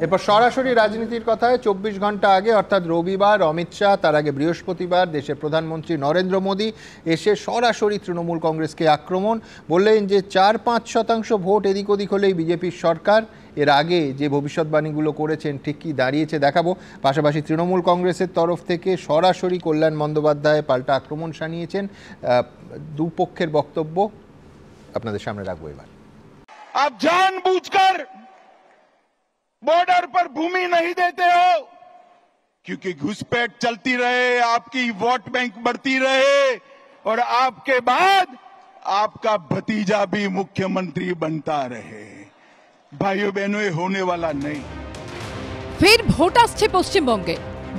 এরপর সরাসরি রাজনীতির কথায় ২৪ ঘন্টা আগে অর্থাৎ রবিবার অমিত শাহ, তার আগে বৃহস্পতিবার দেশের প্রধানমন্ত্রী নরেন্দ্র মোদী এসে সরাসরি তৃণমূল কংগ্রেসকে আক্রমণ, বললেন যে ৪-৫% ভোট এদিক ওদিক হলেই বিজেপির সরকার। এর আগে যে ভবিষ্যৎবাণীগুলো করেছেন ঠিক কি দাঁড়িয়েছে দেখাবো। পাশাপাশি তৃণমূল কংগ্রেসের তরফ থেকে সরাসরি কল্যাণ বন্দ্যোপাধ্যায় পাল্টা আক্রমণ শানিয়েছেন। দুপক্ষের বক্তব্য আপনাদের সামনে রাখবো এবার। आप जानबूझकर बॉर्डर पर भूमि नहीं देते हो क्योंकि घुसपैठ चलती रहे, आपकी वोट बैंक बढ़ती रहे और आपके बाद आपका भतीजा भी मुख्यमंत्री बनता रहे। भाइयों बहनों, ये होने वाला नहीं। फिर ভোট আসছে পশ্চিমবঙ্গে।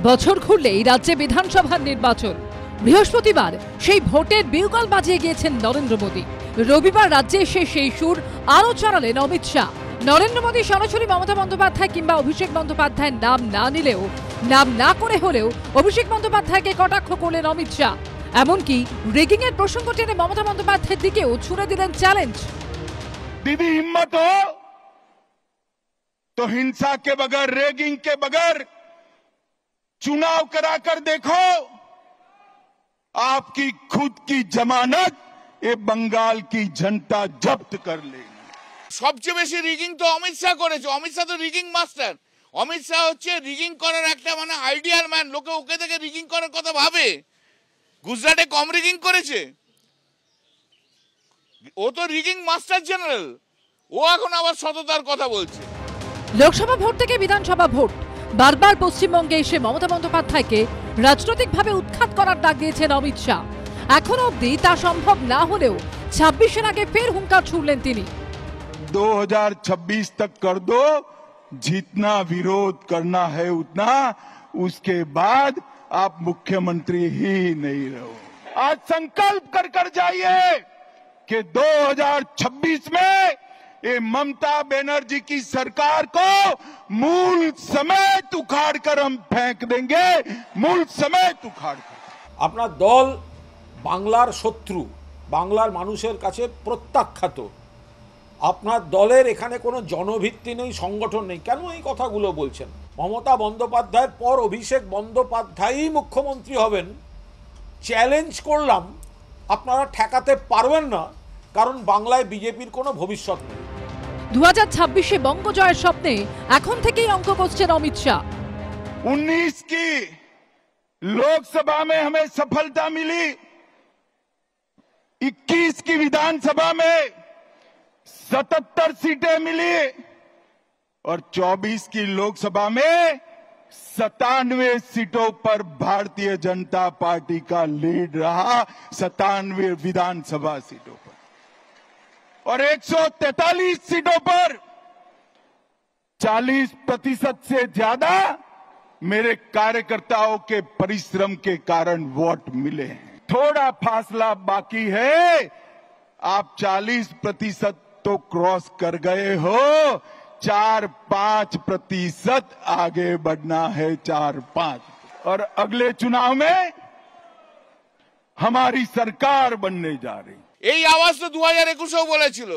বছর ঘুরলেই রাজ্যে বিধানসভার নির্বাচন। বৃহস্পতিবার সেই ভোটের বিউগল বাজিয়ে গিয়েছেন নরেন্দ্র মোদী। রবিবার রাজ্যে এসে সেই সুর আরো চড়ালেন অমিত শাহ। নরেন্দ্র মোদী সরাসরি মমতা বন্দ্যোপাধ্যায় কিংবা অভিষেক বন্দ্যোপাধ্যায়ের নাম না নিলেও, নাম না করে হলেও অভিষেক বন্দ্যোপাধ্যায়কে কটাক্ষ করলেন অমিত শাহ। এমনকি রেগিং এর প্রসঙ্গ টেনে মমতা বন্দ্যোপাধ্যায়ের দিকেও ছুড়ে দিলেন চ্যালেঞ্জ। दीदी हिम्मत हो तो हिंसा के बगैर, रेगिंग के बगैर चुनाव कराकर देखो। आपकी खुद की जमानत ये बंगाल की जनता जब्त कर लेगी। সবচেয়ে বেশি রিগিং তো অমিত শাহ করেছে। অমিত শাহ তো রিগিং মাস্টার। অমিত শাহ হচ্ছে রিগিং করার একটা আইডিয়াল ম্যান। লোকে ওকে দেখে রিগিং করার কথা ভাবে। গুজরাটে কম রিগিং করেছে, ও তো রিগিং মাস্টার জেনারেল। ও এখন আবার সততার কথা বলছে। লোকসভা ভোট থেকে বিধানসভা ভোট, বারবার পশ্চিমবঙ্গে এসে মমতা বন্দ্যোপাধ্যায়কে রাজনৈতিকভাবে উৎখাত করার ডাক দিয়েছেন অমিত শাহ। এখনো অবধি তা সম্ভব না হলেও ২৬-এর আগে ফের হুঙ্কার ছুড়লেন তিনি। 2026 तक कर दो, जितना विरोध करना है उतना, उसके बाद आप मुख्यमंत्री ही नहीं रहो। आज संकल्प कर जाइए कि 2026 में ये ममता बनर्जी की सरकार को मूल समेत उखाड़ कर हम फेंक देंगे, मूल समेत उखाड़ कर। আপনার দল বাংলার শত্রু, বাংলার মানুষের কাছে প্রত্যাখ্যাত। আপনার দলের এখানে কোনো জনভিত্তি নেই, সংগঠন নেই। কেন এই কথাগুলো বলছেন? মমতা বন্দ্যোপাধ্যায়ের পর অভিষেক বন্দ্যোপাধ্যায়ই মুখ্যমন্ত্রী হবেন। চ্যালেঞ্জ করলাম, আপনারা ঠেকাতে পারবেন না, কারণ বাংলায় বিজেপির কোনো ভবিষ্যৎ নেই। 2026-এ বঙ্গ জয়ের স্বপ্নে এখন থেকেই অঙ্ক কষছেন অমিত শাহ। 19 की लोकसभा में हमें सफलता मिली, 21 की विधानसभा में 77 सीटें मिली और 24 की लोकसभा में 97 सीटों पर भारतीय जनता पार्टी का लीड रहा, 97 विधानसभा सीटों पर और 143 सीटों पर 40% से ज्यादा मेरे कार्यकर्ताओं के परिश्रम के कारण वोट मिले हैं। थोड़ा फासला बाकी है, आप 40% तो क्रॉस कर गए हो, 4-5% आगे बढ़ना है, 4-5। और अगले चुनाव में हमारी सरकार बनने जा रही। এই আওয়াজ তো 2021-এও বলেছিল,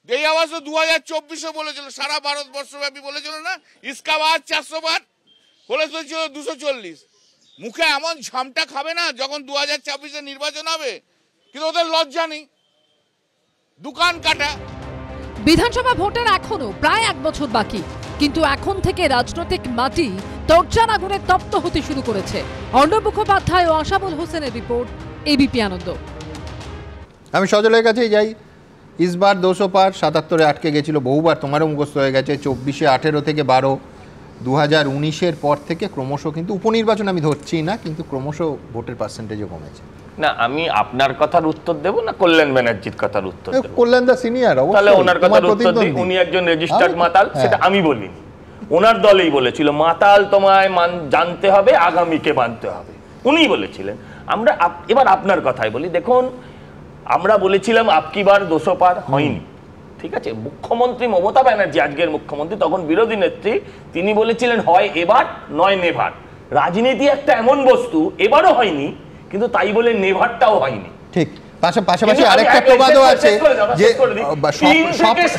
এই আওয়াজ তো 2024-এও বলেছিল, সারা ভারতবর্ষব্যাপী বলেছিল না, ইসকা বাদ 400 বার বলেছিল 240। মুখে এমন ঝামটা খাবে না যখন 2024-এ নির্বাচন হবে, কিন্তু ওদের লজ্জা নেই, দোকান কাটা। বিধানসভা ভোটের এখনো প্রায় 1 বছর বাকি, কিন্তু এখন থেকে রাজনৈতিক মাটি তরচার আগুনে তপ্ত হতে শুরু করেছে। অর্ণব মুখোপাধ্যায় ও আশাবুল হোসেনের রিপোর্ট, এবিপি আনন্দ। আমি সজলের কাছেই যাই। ইসবার 200 পার, 77-এ আটকে গেছিল বহুবার, তোমারও মুখস্থ হয়ে গেছে। 24-এ 18 থেকে 12, 2019-এর পর থেকে ক্রমশ, কিন্তু উপনির্বাচন আমি ধরছি না, কিন্তু ক্রমশ ভোটের পার্সেন্টেজও কমেছে। না, আমি আপনার কথার উত্তর দেব না কল্যাণ ব্যানার্জির কথার উত্তর দেব? কল্যাণ দা সিনিয়র, তাহলে ওনার কথার উত্তর দিই। উনি একজন রেজিস্টার্ড মাতাল, সেটা আমি বলিনি, ওনার দলেই বলেছিল মাতাল তোমায় জানতে হবে, আগামীকে মানতে হবে, উনিই বলেছিলেন। আমরা এবার আপনার কথাই বলি। দেখুন, আমরা বলেছিলাম আপকি বার 200 পার হয়নি, ঠিক আছে। মুখ্যমন্ত্রী মমতা ব্যানার্জি, আজকের মুখ্যমন্ত্রী, তখন বিরোধী নেত্রী, তিনি বলেছিলেন হয় এবার নয় নেভার। রাজনীতি একটা এমন বস্তু, এবারও হয়নি, কিন্তু তাই বলে নেভারটাও হয়নি, ঠিক। পাশাপাশি আরেকটা প্রবাদও আছে যে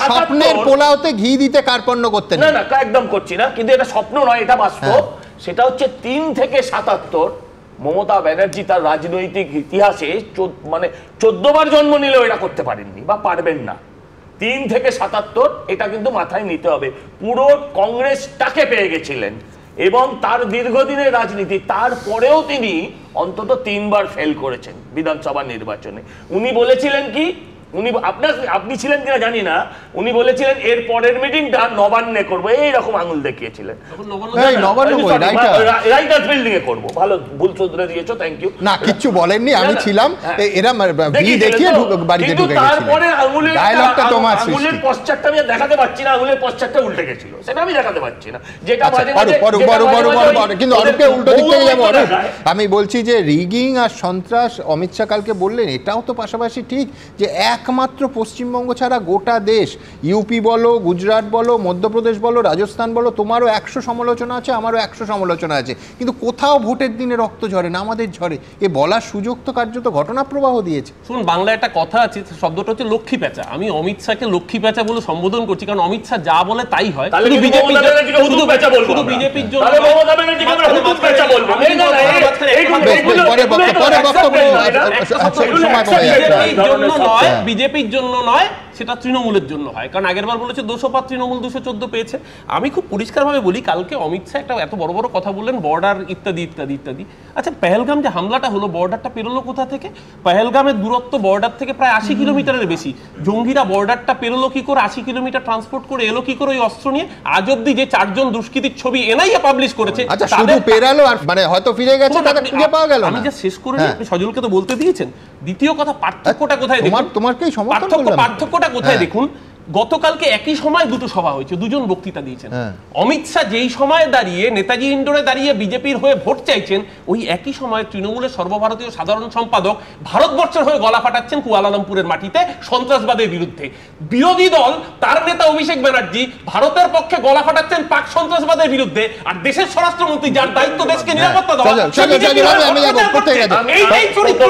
স্বপ্নের পোলাওতে ঘি দিতে কার্পণ্য করতে না, একদম করছি না, কিন্তু এটা স্বপ্ন নয়, এটা বাস্তব। সেটা হচ্ছে 3 থেকে 77 মমতা ব্যানার্জি তার রাজনৈতিক ইতিহাসে মানে 14 বার জন্ম নিলেও এটা করতে পারেননি বা পারবেন না। 3 থেকে 77 এটা কিন্তু মাথায় নিতে হবে। পুরো কংগ্রেসটাকে পেয়ে গেছিলেন এবং তার দীর্ঘদিনের রাজনীতি, তারপরেও তিনি অন্তত 3 বার ফেল করেছেন বিধানসভা নির্বাচনে। উনি বলেছিলেন কি, আপনি ছিলেন কিনা জানি না, উনি বলেছিলেন এর পরের মিটিংটা নবান্নে করবো, এইরকম আঙুল দেখিয়েছিলেন, রাইটার্স বিল্ডিং এ করবো। ভালো, ভুল শুধরে দিয়েছো, থ্যাংক ইউ। না, কিচ্ছু বলেননি, আমি ছিলাম, এরা দেখিয়ে বাড়িতে ঢুকে গেছিল। তারপরে আঙুলের পশ্চাৎটা আমি দেখাতে পাচ্ছি না, আঙুলের পশ্চাৎটা উল্টে গেছিল, সেটা আমি দেখাতে পাচ্ছি না। যেটা কিন্তু অরূপকে উল্টো দিক থেকে যাবো। আমি বলছি যে রিগিং আর সন্ত্রাস অমিত শাহ কালকে বললেন, এটাও তো পাশাপাশি ঠিক যে একমাত্র পশ্চিমবঙ্গ ছাড়া গোটা দেশ, ইউপি বলো, গুজরাট বলো, মধ্যপ্রদেশ বলো, রাজস্থান বলো, তোমারও 100 সমালোচনা আছে, আমারও 100 সমালোচনা আছে, কিন্তু কোথাও ভোটের দিনে রক্ত ঝরে না, আমাদের ঝরে। এ বলার সুযোগ তো কার্যত ঘটনা প্রবাহ দিয়েছে। শুনুন, বাংলায় একটা কথা আছে, শব্দটা হচ্ছে লক্ষ্মী পেঁচা। আমি অমিত শাহকে লক্ষ্মী পেঁচা বলে সম্বোধন করছি, কারণ অমিত শাহ যা বলে তাই হয়। শুধু বিজেপির জন্য নয়, বিজেপির জন্য নয়, সেটা তৃণমূলের জন্য হয়। কারণ আগেরবার বলেছে 200 পার, তৃণমূল 214 পেয়েছে। আমি খুব পরিষ্কারভাবে বলি, কালকে অমিত শাহ একটা এত বড় বড় কথা বললেন, বর্ডার ইত্যাদি ইত্যাদি ইত্যাদি। আচ্ছা, পেহেলগাম যে হামলাটা হলো, বর্ডারটা পেরোলো কোথা থেকে? পেহেলগামের দূরত্ব বর্ডার থেকে প্রায় 80 কিলোমিটারের বেশি। জঙ্গিরা বর্ডারটা পেরোলো কি করে, 80 কিলোমিটার ট্রান্সপোর্ট করে এলো কি করে ওই অস্ত্র নিয়ে? আজ অব্দি যে 4 জন দুষ্কৃতীর ছবি এনআইএ পাবলিশ করেছে, আচ্ছা শুধু পেরালো আর মানে হয়তো ফিরে গেছে, তাদের খুঁজে পাওয়া গেল না। আমি যা শেষ করে আপনি সজলকে তো বলতে দিয়েছেন। দ্বিতীয় কথা, পার্থক্যটা কোথায় দেখুন, তোমারকেই সমর্থন করলাম। পার্থক্যটা কোথায় দেখুন, গতকালকে একই সময় দুটো সভা হয়েছে, 2 জন বক্তৃতা দিয়েছেন। অমিত শাহ যেই সময় দাঁড়িয়ে নেতাজি ইন্ডোরে দাঁড়িয়ে বিজেপির হয়ে ভোট চাইছেন, ওই একই সময় তৃণমূলের সর্বভারতীয় সাধারণ সম্পাদক ভারতবর্ষের হয়ে গলা ফাটাচ্ছেন কুয়ালালামপুরের মাটিতে সন্ত্রাসবাদের বিরুদ্ধে। বিরোধী দল তার নেতা অভিষেক ব্যানার্জি ভারতের পক্ষে গলা ফাটাচ্ছেন পাক সন্ত্রাসবাদের বিরুদ্ধে, আর দেশের স্বরাষ্ট্রমন্ত্রী যার দায়িত্ব দেশকে নিরাপত্তা দেওয়া, এইটাই চরিত্র।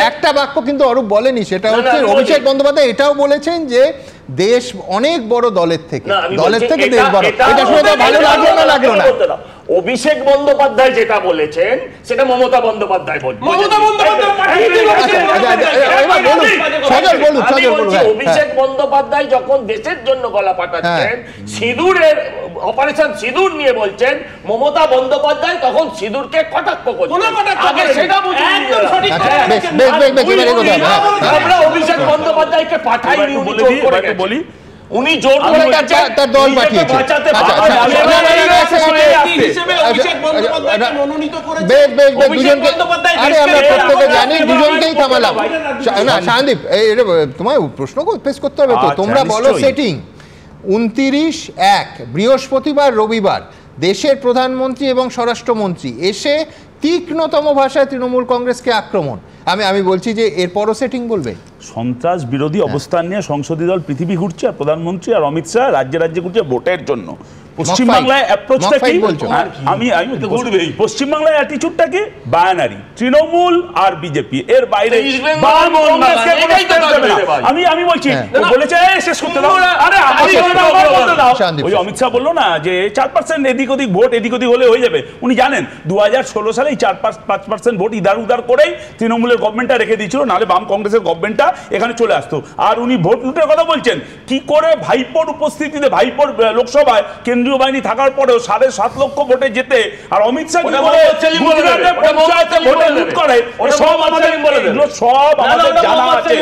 একটা বাক্য কিন্তু অরূপ বলেনি, সেটা হচ্ছে অভিষেক বন্দ্যোপাধ্যায় এটাও বলেছেন যে দেশ অনেক বড় দলের থেকে দেশ বড়। এটা শুনে তো ভালো লাগলো না, লাগলো না। অভিষেক বন্দ্যোপাধ্যায় যেটা বলেছেন সেটা মমতা বন্দ্যোপাধ্যায় বলছেন। অভিষেক বন্দ্যোপাধ্যায় যখন দেশের জন্য গলা ফাটাচ্ছেন, সিঁদুরের অপারেশন সিঁদুর নিয়ে বলছেন, মমতা বন্দ্যোপাধ্যায় তখন সিঁদুরকে কটাক্ষ করছেন। আমরা অভিষেক বন্দ্যোপাধ্যায়কে পাঠাইনি, উনি জোর করে তার দল পাঠিয়েছে। দুজনকেই থামালাম। না শাহদীপ, তোমায় প্রশ্ন পেশ করতে হবে তো, তোমরা বলো সেটিং 29/1 বৃহস্পতিবার রবিবার দেশের প্রধানমন্ত্রী এবং স্বরাষ্ট্রমন্ত্রী এসে তীক্ষ্ণতম ভাষায় তৃণমূল কংগ্রেসকে আক্রমণ। আমি বলছি যে এরপরও সেটিং বলবে। সন্ত্রাস বিরোধী অবস্থান নিয়ে সংসদীয় দল পৃথিবী ঘুরছে, আর প্রধানমন্ত্রী আর অমিত শাহ রাজ্যে রাজ্যে ঘুরছে ভোটের জন্য। পশ্চিমবাংলায় অ্যাপ্রোচটা কি? আমি পশ্চিমবাংলায় অ্যাটিটিউডটা কি? বায়ানারি, তৃণমূল আর বিজেপি, এর বাইরে আমি বলছি বলেছে শেষ করতে দাও। আরে ওই অমিত শাহ বললো না যে 4% এদিক ওদিক ভোট এদিক ওদিক হলে হয়ে যাবে। উনি জানেন 2016 সালে 4-5% ভোট ইধার উধার করেই তৃণমূলের গভর্নমেন্টটা রেখে দিয়েছিল, নাহলে বাম কংগ্রেসের গভর্নমেন্টটা এখানে চলে আসতো। আর উনি ভোট লুটের কথা বলছেন, কি করে ভাইপোর উপস্থিতিতে, ভাইপোর লোকসভায় কেন্দ্রীয় বাহিনী থাকার পরেও 7.5 লক্ষ ভোটে যেতে, আর অমিত শাহ সব আমাদের জানা আছে।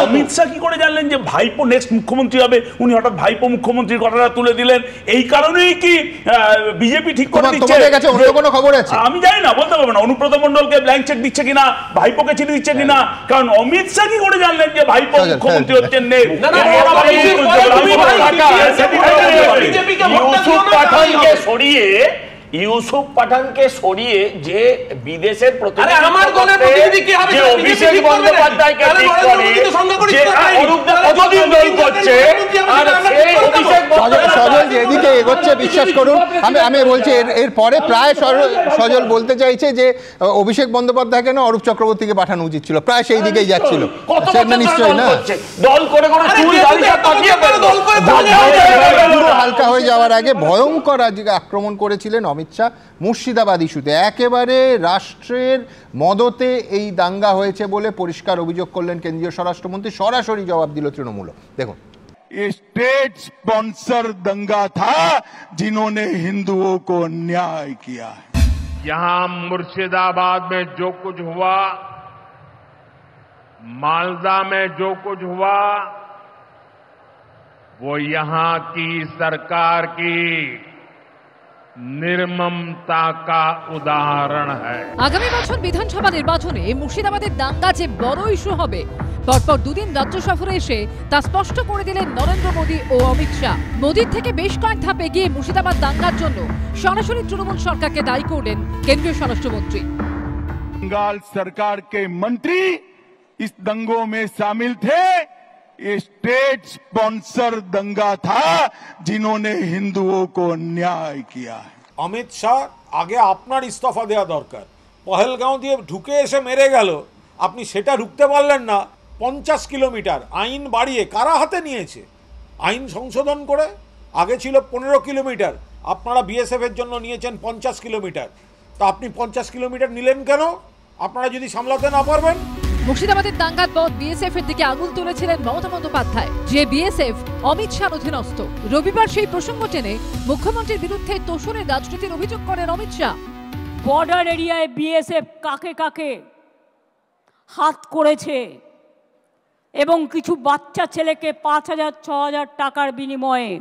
অমিত শাহ কি করে জানলেন যে ভাইপো নেক্সট মুখ্যমন্ত্রী হবে? উনি হঠাৎ ভাইপো মুখ্যমন্ত্রীর কথাটা তুলে দিলেন, এই কারণেই কি বিজেপি ঠিক করে দিচ্ছে? আমি জানি না, বলতে পারবো না। অনুব্রত মণ্ডলকে ব্ল্যাঙ্ক চেক দিচ্ছে কিনা, ভাইপোকে চিঠি দিচ্ছে কিনা, কারণ অমিত শাহ কি করে জানলেন যে ভাইপো মুখ্যমন্ত্রী হচ্ছেন? সরিয়ে ইউসুফ পাঠানকে সরিয়ে যে বিদেশের আরে আমার দলের প্রতিনিধি কি হবে? যে অভিষেক বন্দ্যোপাধ্যায়কে ঠিক করে যে অরূপদা কতদিন দল করছে আর সেই অভিষেক সজল যেদিকে এগোচ্ছে বিশ্বাস করুন, আমি বলছি এর পরে প্রায় সজল বলতে চাইছে যে অভিষেক বন্দ্যোপাধ্যায়কে না অরূপ চক্রবর্তীকে পাঠানো উচিত ছিল, প্রায় সেই দিকেই যাচ্ছিল। নিশ্চয়ই না, দল করে করে চুল দাড়ি সব পাঠিয়ে ফেললো। হালকা হয়ে যাওয়ার আগে ভয়ঙ্কর আজকে আক্রমণ করেছিলেন অমিত শাহ মুর্শিদাবাদ ইস্যুতে। একেবারে রাষ্ট্রের মদতে এই দাঙ্গা হয়েছে বলে পরিষ্কার অভিযোগ করলেন কেন্দ্রীয় স্বরাষ্ট্রমন্ত্রী, সরাসরি জবাব দিল তৃণমূল। দেখুন, ये स्टेट स्पॉन्सर दंगा था जिन्होंने हिंदुओं को अन्याय किया है। यहां मुर्शिदाबाद में जो कुछ हुआ, मालदा में जो कुछ हुआ, वो यहां की सरकार की निर्ममता का उदाहरण है। আগামী বছর বিধানসভা নির্বাচনে মুর্শিদাবাদের দাঙ্গা যে বড় ইস্যু হবে, পরপর দুদিন রাজ্য সফরে এসে তা স্পষ্ট করে দিলেন নরেন্দ্র মোদী ও অমিত শাহ। মোদীর থেকে বেশ কয়েক ধাপ এগিয়ে মুর্শিদাবাদ দাঙ্গার জন্য সরাসরি তৃণমূল সরকারকে দায়ী করলেন কেন্দ্রীয় স্বরাষ্ট্রমন্ত্রী। बंगाल सरकार के मंत्री इस दंगों में शामिल थे। ये स्टेट स्पॉन्सर दंगा था जिन्होंने हिंदुओं को अन्याय किया है। অমিত শাহ, আগে আপনার ইস্তফা দেওয়া দরকার। পহেলগাঁও দিয়ে ঢুকে এসে মেরে গেল, আপনি সেটা ঢুকতে পারলেন না। 50 কিলোমিটার আইন বাড়িয়ে কারা হাতে নিয়েছে? আইন সংশোধন করে আগে ছিল 15 কিলোমিটার, আপনারা বিএসএফ এর জন্য নিয়েছেন 50 কিলোমিটার। তা আপনি 50 কিলোমিটার নিলেন কেন, আপনারা যদি সামলাতে না পারবেন? মুর্শিদাবাদের দাঙ্গার পর বিএসএফ এর দিকে আঙুল তুলেছিলেন মমতা বন্দ্যোপাধ্যায়, যে বিএসএফ অমিত শাহর অধীনস্থ। রবিবার সেই প্রসঙ্গ টেনে মুখ্যমন্ত্রীর বিরুদ্ধে তোষণের রাজনীতির অভিযোগ করেন অমিত শাহ। বর্ডার এরিয়ায় বিএসএফ কাকে কাকে হাত করেছে এবং কিছু বাচ্চা ছেলেকে 5,000-6,000 টাকার বিনিময়ে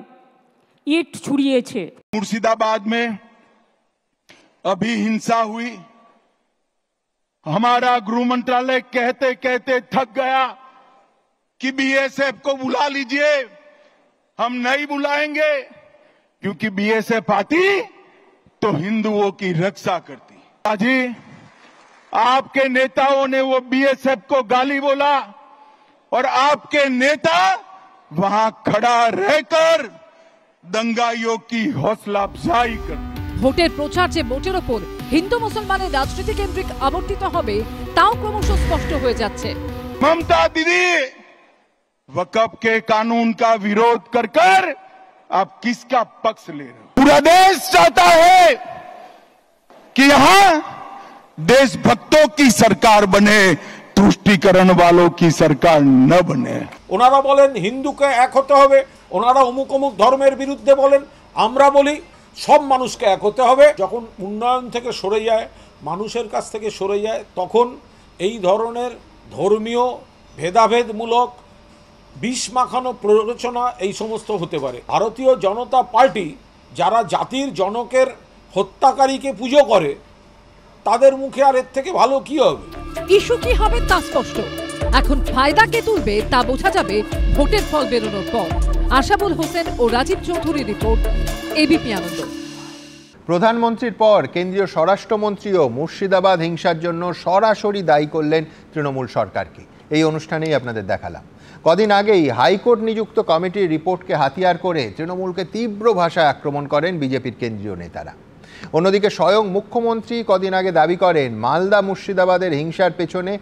ইট ছুড়িয়েছে। मुर्शिदाबाद में अभी हिंसा हुई, हमारा गृह मंत्रालय कहते कहते थक गया कि बीएसएफ को बुला लीजिए। हम नहीं बुलाएंगे क्योंकि बीएसएफ आती तो हिंदुओं की रक्षा करती। आज आपके नेताओं ने वो बीएसएफ को गाली बोला और आपके नेता वहां खड़ा रहकर दंगाइयों की हौसला अफजाई करते। ভোটের প্রচার যে ভোটের ওপর হিন্দু মুসলমানের রাজনীতি কেন্দ্রিক আবর্তিত হবে তাও ক্রমশ স্পষ্ট হয়ে যাচ্ছে। ममता दीदी, वक्फ के कानून का विरोध कर कर आप किसका पक्ष ले रहे हो? पूरा देश चाहता है कि यहां देशभक्तों की सरकार बने, तुष्टीकरण वालों की सरकार न बने। ওনারা বলেন হিন্দুকে এক হতে হবে, ওনারা অমুক অমুক ধর্মের বিরুদ্ধে বলেন, আমরা বলি সব মানুষকে এক হতে হবে। যখন উন্নয়ন থেকে সরে যায়, মানুষের কাছ থেকে সরে যায়, তখন এই ধরনের ধর্মীয় ভেদাভেদমূলক বিষ মাখানো প্ররোচনা এই সমস্ত হতে পারে। ভারতীয় জনতা পার্টি যারা জাতির জনকের হত্যাকারীকে পুজো করে, তাদের মুখে আর এর থেকে ভালো কি হবে? ইস্যু কি হবে তা স্পষ্ট। এখন ফায়দা কে তুলবে তা বোঝা যাবে ভোটের ফল বেরোনোর পর। আশাবুল হোসেন ও রাজীব চৌধুরী রিপোর্ট, এবিপি আনন্দ। প্রধানমন্ত্রীর পর কেন্দ্রীয় স্বরাষ্ট্রমন্ত্রীও মুর্শিদাবাদ হিংসার জন্য সরাসরি দায়ী করলেন তৃণমূল সরকারকে। এই অনুষ্ঠানেই আপনাদের দেখালাম। কদিন আগেই হাইকোর্ট নিযুক্ত কমিটির রিপোর্টকে হাতিয়ার করে তৃণমূলকে তীব্র ভাষায় আক্রমণ করেন বিজেপির কেন্দ্রীয় নেতারা। অন্যদিকে স্বয়ং মুখ্যমন্ত্রী কদিন আগে দাবি করেন মালদা মুর্শিদাবাদের হিংসার পেছনে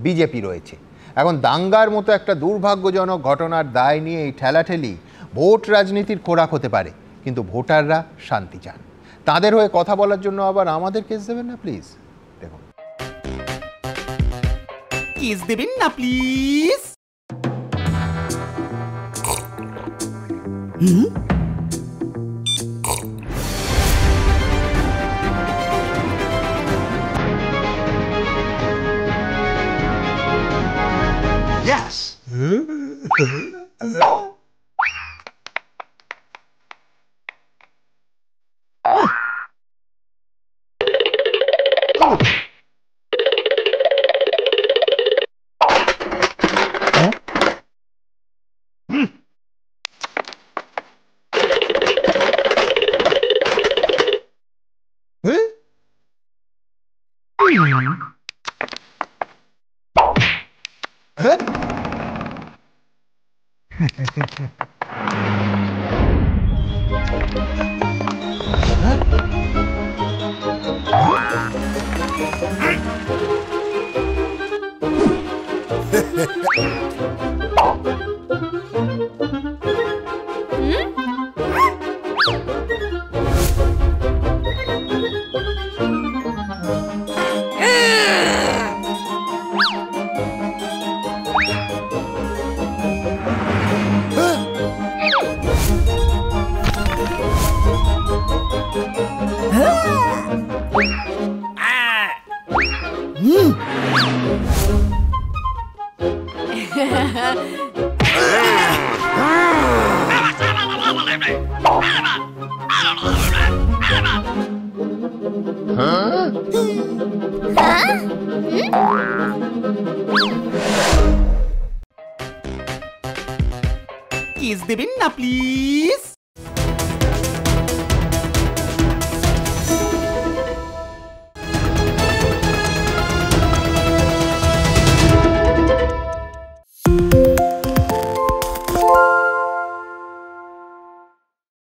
বিজেপি রয়েছে। এখন দাঙ্গার মতো একটা দুর্ভাগ্যজনক ঘটনার দায় নিয়ে এই ঠেলাঠেলি ভোট রাজনীতির খোরাক হতে পারে, কিন্তু ভোটাররা শান্তি চান। তাদের হয়ে কথা বলার জন্য আবার আমাদের কেস দেবেন না প্লিজ। দেখুন, কেস দেবেন না প্লিজ। Yes. কিস দেবেন না প্লিজ।